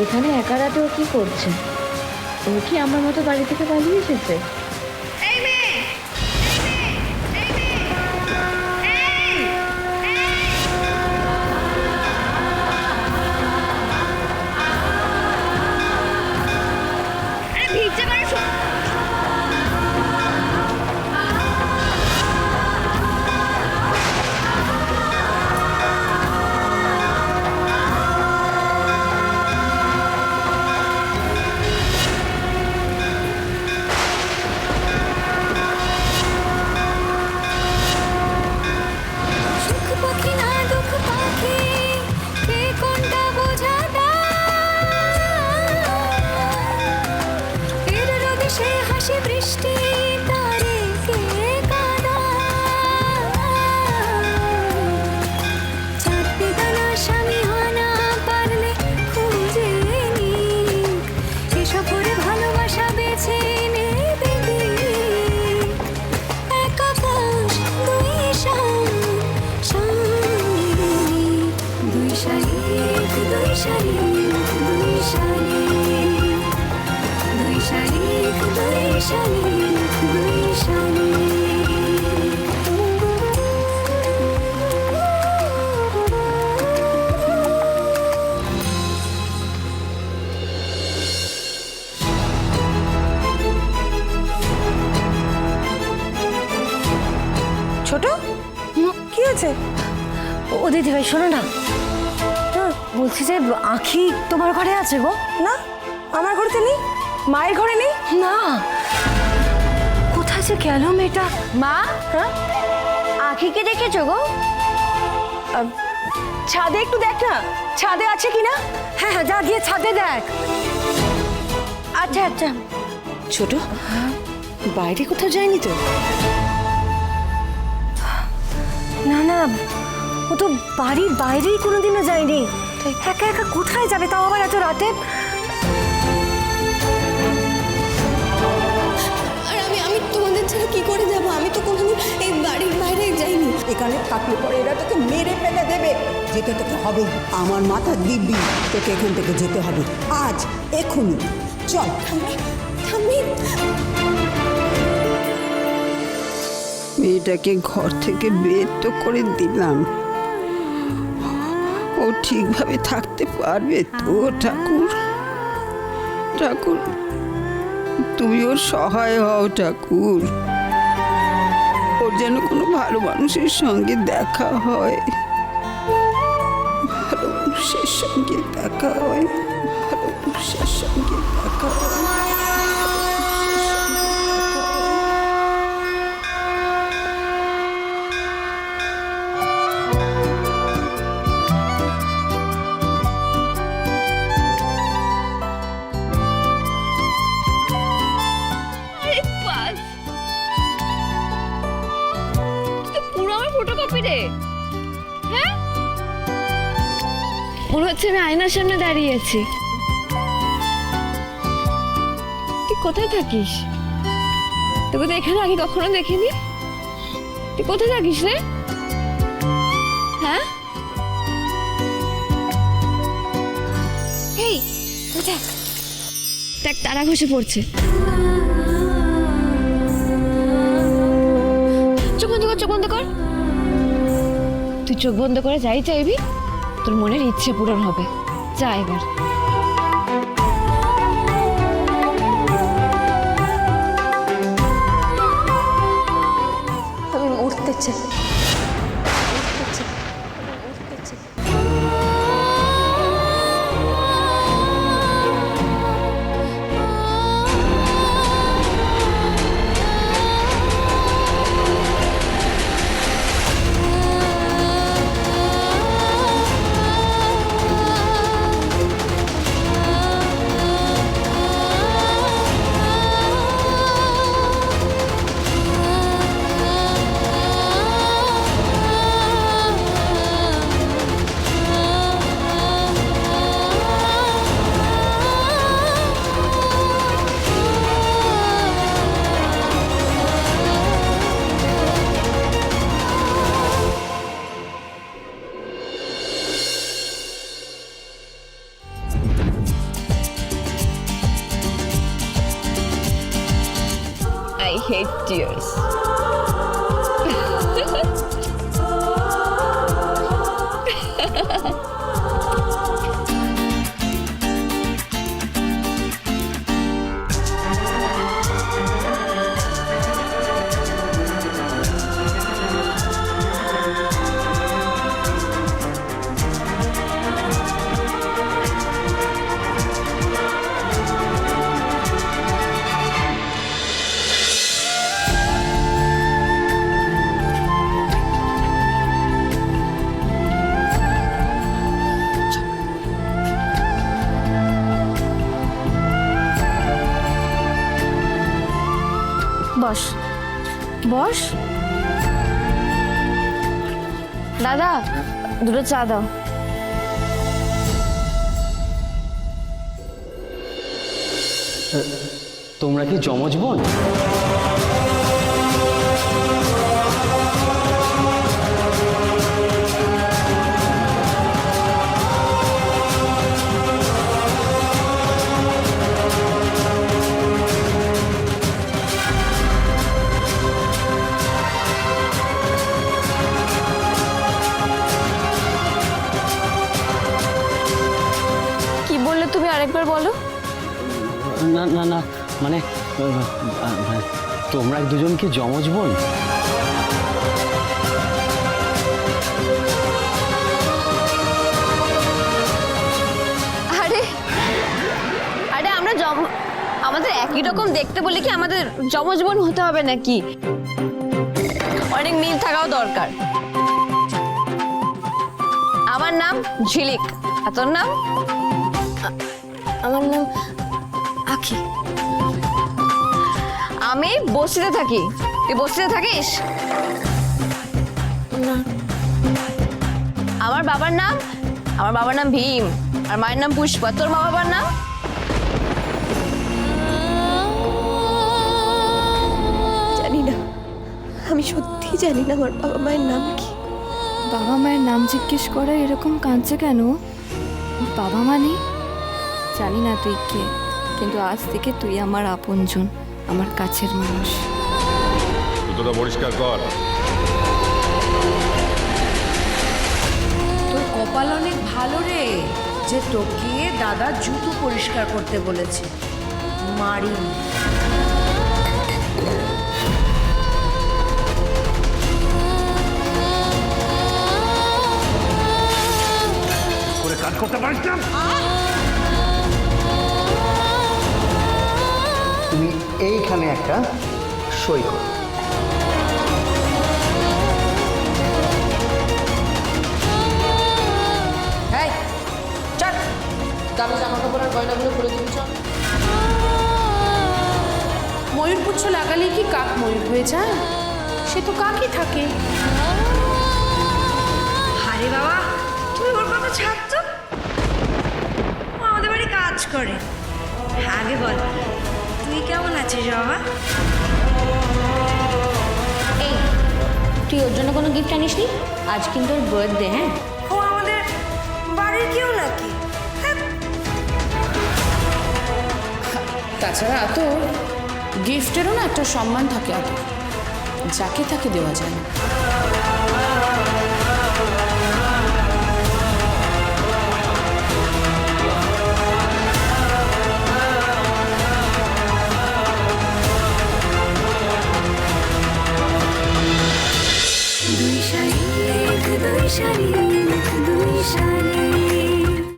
এখানে একা রাতে ও কি করছে? ও কি আমার মতো বাড়ি থেকে পালিয়ে এসেছে? ছোট কি হয়েছে? ও দিদি ভাই শোনো না, বলছি যে আঁখি তোমার ঘরে আছে গো? না, আমার ঘরে নেই, মায়ের ঘরে নেই। না, কোথায় যে গেল মেয়েটা? মা, হ্যাঁ আঁখিকে দেখেছো গো? ছাদে একটু দেখ না, ছাদে আছে কিনা। হ্যাঁ হ্যাঁ, যা গিয়ে ছাদে দেখ। আচ্ছা আচ্ছা। ছোট, বাইরে কোথাও যায়নি তো? না না, ও তো বাড়ির বাইরেই কোনোদিনও যায়নি। একা একা কোথায় যাবে, তাও আবার এত রাতে? আর আমি তোমাদের ছাড়া কি করে যাব? আমি তো কোনোদিন এই বাড়ির বাইরে যাইনি। এখানে থাকলে পরে এরা তোকে মেরে ফেলে দেবে। যেতে তোকে হবে, আমার মাথা দিব্যি তোকে এখান থেকে যেতে হবে আজ, এক্ষুনি। চল। ঠাম্মি, মেয়েটাকে ঘর থেকে বের তো করে দিলাম, ও ঠিকভাবে থাকতে পারবে তো? ঠাকুর, ঠাকুর তুমি ওর সহায় হও ঠাকুর। ওর যেন কোনো ভালো মানুষের সঙ্গে দেখা হয়, ভালো মানুষের সঙ্গে দেখা হয়, ভালো মানুষের সঙ্গে দেখা হয়। পুরো আমার ফটোকপি রে। হ্যাঁ, মনে হচ্ছে আমি আয়নার সামনে দাঁড়িয়ে আছি। তুই কোথায় থাকিস? তোকে তো এখানে আগে কখনো দেখিনি। তুই কোথায় থাকিস রে? হ্যাঁ, এই দেখ দেখ, তারা ঘষে পড়ছে। চোখ বন্ধ কর, চোখ বন্ধ কর। তুই চোখ বন্ধ করে যাই চাইবি, তোর মনের ইচ্ছে পূরণ হবে। যা এবার। আমি মরতে চাই। hate tears. বস বস। দাদা দুটো চা দাও। তোমরা কি যমজ বোন? কি বললে তুমি আরেকবার বলো। না না না, মানে তোমরা দুজন কি যমজ বোন? আরে আরে আমরা আমাদের একই রকম দেখতে বলে কি আমাদের যমজ বোন হতে হবে নাকি? অনেক মিল থাকাও দরকার। আমার নাম ঝিলিক, আর তোর নাম? আমার নাম আখি। আমি বস্তিতে থাকি। তুই বস্তিতে থাকিস? না। আমার বাবার নাম ভীম, আর মায়ের নাম পুষ্পা। তোর মা বাবার নাম? জানি না, আমি সত্যি জানি না আমার বাবা মায়ের নাম কি। বাবা মায়ের নাম জিজ্ঞেস করে এরকম কাঁদছে কেন? ওর বাবা মা নেই? জানি না তুই কে, কিন্তু আজ থেকে তুই আমার আপনজন, আমার কাছের মানুষ। জুতোটা পরিষ্কার কর। তোর কপাল অনেক ভালো রে, যে তোকে দাদা জুতো পরিষ্কার করতে বলেছে। মারি করে কাজ করতে পারিস না? তুমি এইখানে একটা সই করো। এই চল, দামি জামা কাপড় আর গয়নাগুলো খুলে দিবি চল। ময়ূর পুচ্ছ লাগালেই কি কাক ময়ূর হয়ে যায়? সে তো কাকই থাকে। আরে বাবা, তুমি ওর কথা ছাড়ছো। ও আমাদের বাড়ি কাজ করে। আগে বল, তুই কেমন আছিস বাবা? এই, তুই ওর জন্য কোনো গিফট আনিসনি? আজ কিন্তু ওর বার্থডে। হ্যাঁ, ও আমাদের বাড়ির কেউ নাকি? তাছাড়া তো গিফটেরও না একটা সম্মান থাকে, যাকে তাকে দেওয়া যায় না।